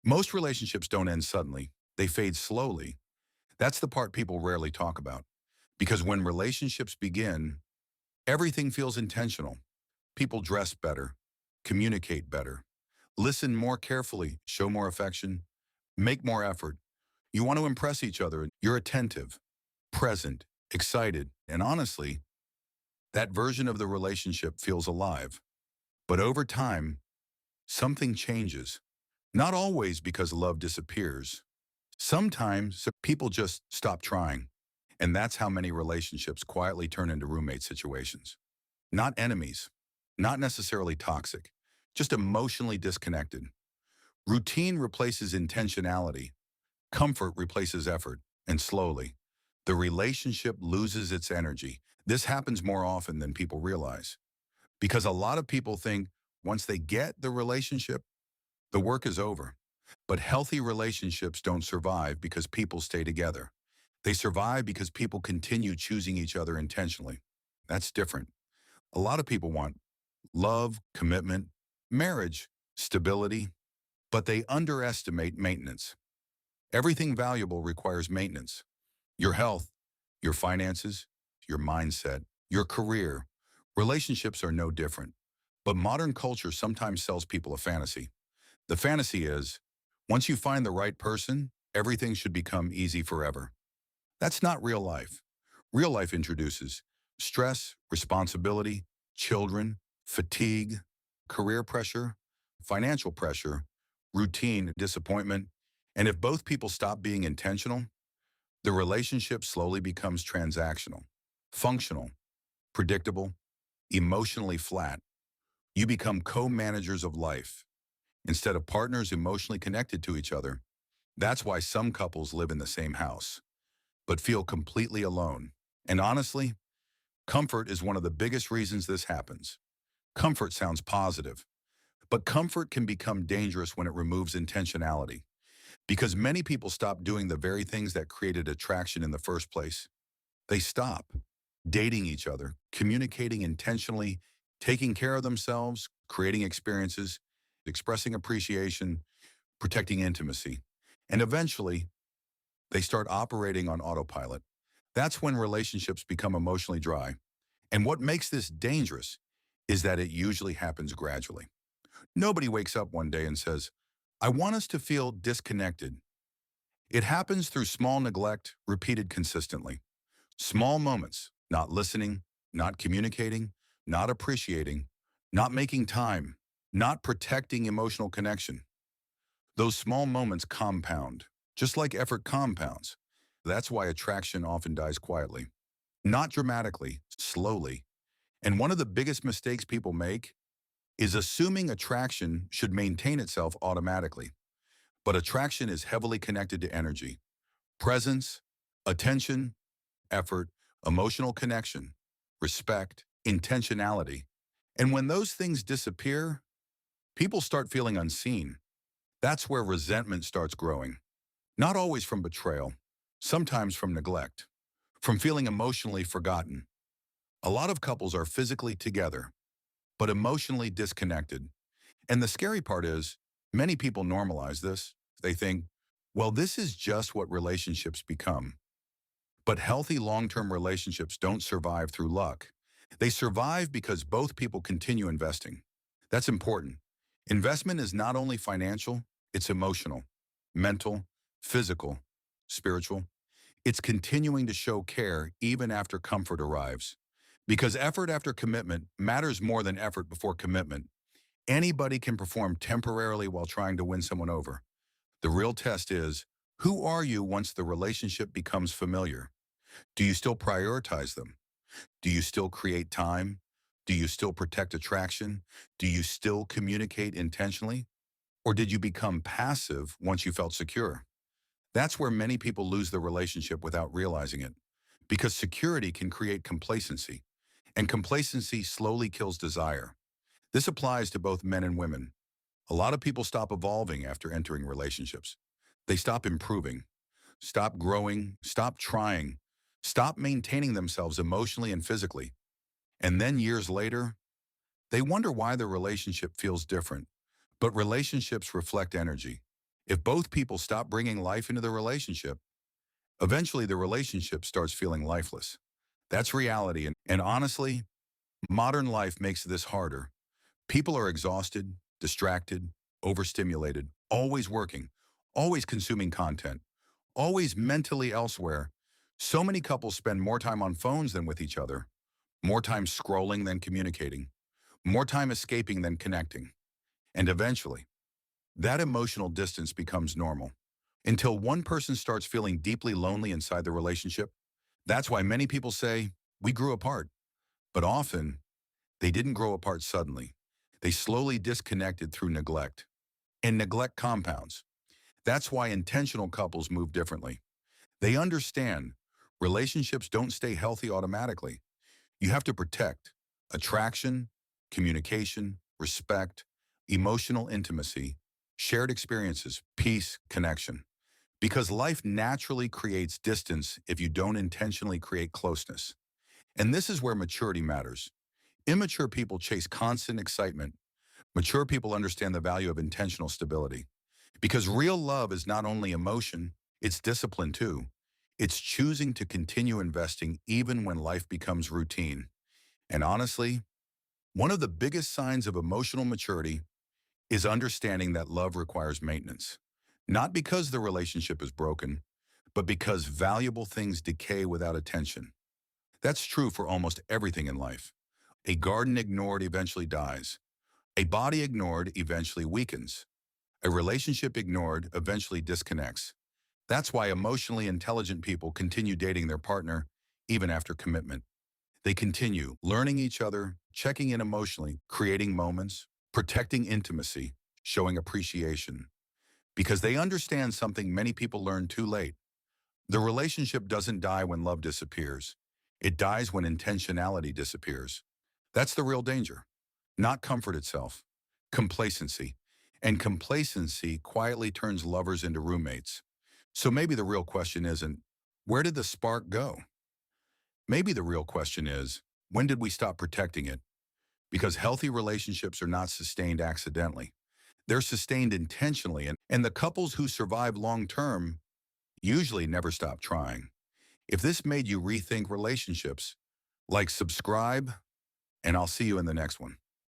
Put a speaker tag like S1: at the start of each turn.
S1: Most relationships don't end suddenly. They fade slowly. That's the part people rarely talk about. Because when relationships begin, everything feels intentional. People dress better, communicate better, listen more carefully, show more affection, make more effort. You want to impress each other. You're attentive, present, excited, and honestly, that version of the relationship feels alive. But over time, something changes. Not always because love disappears. Sometimes people just stop trying. And that's how many relationships quietly turn into roommate situations. Not enemies, not necessarily toxic, just emotionally disconnected. Routine replaces intentionality. Comfort replaces effort. And slowly, the relationship loses its energy. This happens more often than people realize. Because a lot of people think once they get the relationship, the work is over. But healthy relationships don't survive because people stay together. They survive because people continue choosing each other intentionally. That's different. A lot of people want love, commitment, marriage, stability, but they underestimate maintenance. Everything valuable requires maintenance. Your health, your finances, your mindset, your career. Relationships are no different. But modern culture sometimes sells people a fantasy. The fantasy is, once you find the right person, everything should become easy forever. That's not real life. Real life introduces stress, responsibility, children, fatigue, career pressure, financial pressure, routine, disappointment. And if both people stop being intentional, the relationship slowly becomes transactional, functional, predictable, emotionally flat. You become co-managers of life instead of partners emotionally connected to each other. That's why some couples live in the same house, but feel completely alone. And honestly, comfort is one of the biggest reasons this happens. Comfort sounds positive, but comfort can become dangerous when it removes intentionality, because many people stop doing the very things that created attraction in the first place. They stop dating each other, communicating intentionally, taking care of themselves, creating experiences, expressing appreciation, protecting intimacy. And eventually, they start operating on autopilot. That's when relationships become emotionally dry. And what makes this dangerous is that it usually happens gradually. Nobody wakes up one day and says, I want us to feel disconnected. It happens through small neglect repeated consistently. Small moments, not listening, not communicating, not appreciating, not making time, not protecting emotional connection. Those small moments compound, just like effort compounds. That's why attraction often dies quietly, not dramatically, slowly. And one of the biggest mistakes people make is assuming attraction should maintain itself automatically. But attraction is heavily connected to energy, presence, attention, effort, emotional connection, respect, intentionality. And when those things disappear, people start feeling unseen. That's where resentment starts growing. Not always from betrayal, sometimes from neglect, from feeling emotionally forgotten. A lot of couples are physically together, but emotionally disconnected. And the scary part is, many people normalize this. They think, well, this is just what relationships become. But healthy long-term relationships don't survive through luck. They survive because both people continue investing. That's important. Investment is not only financial, it's emotional, mental, physical, spiritual. It's continuing to show care even after comfort arrives. Because effort after commitment matters more than effort before commitment. Anybody can perform temporarily while trying to win someone over. The real test is, who are you once the relationship becomes familiar? Do you still prioritize them? Do you still create time? Do you still protect attraction? Do you still communicate intentionally? Or did you become passive once you felt secure? That's where many people lose the relationship without realizing it. Because security can create complacency, and complacency slowly kills desire. This applies to both men and women. A lot of people stop evolving after entering relationships. They stop improving, stop growing, stop trying, stop maintaining themselves emotionally and physically. And then years later, they wonder why their relationship feels different. But relationships reflect energy. If both people stop bringing life into the relationship, eventually the relationship starts feeling lifeless. That's reality. And honestly, modern life makes this harder. People are exhausted, distracted, overstimulated, always working, always consuming content, always mentally elsewhere. So many couples spend more time on phones than with each other, more time scrolling than communicating, more time escaping than connecting. And eventually, that emotional distance becomes normal until one person starts feeling deeply lonely inside the relationship. That's why many people say, we grew apart. But often, they didn't grow apart suddenly. They slowly disconnected through neglect. And neglect compounds. That's why intentional couples move differently. They understand relationships don't stay healthy automatically. You have to protect attraction, communication, respect, emotional intimacy, shared experiences, peace, connection. Because life naturally creates distance if you don't intentionally create closeness. And this is where maturity matters. Immature people chase constant excitement. Mature people understand the value of intentional stability. Because real love is not only emotion, it's discipline too. It's choosing to continue investing even when life becomes routine. And honestly, one of the biggest signs of emotional maturity is understanding that love requires maintenance. Not because the relationship is broken, but because valuable things decay without attention. That's true for almost everything in life. A garden ignored eventually dies. A body ignored eventually weakens. A relationship ignored eventually disconnects. That's why emotionally intelligent people continue dating their partner even after commitment. They continue learning each other, checking in emotionally, creating moments, protecting intimacy, showing appreciation. Because they understand something many people learn too late. The relationship doesn't die when love disappears. It dies when intentionality disappears. That's the real danger. Not comfort itself. Complacency. And complacency quietly turns lovers into roommates. So maybe the real question isn't, where did the spark go? Maybe the real question is, when did we stop protecting it? Because healthy relationships are not sustained accidentally. They're sustained intentionally, and the couples who survive long-term usually never stop trying. If this made you rethink relationships, like, subscribe, and I'll see you in the next one.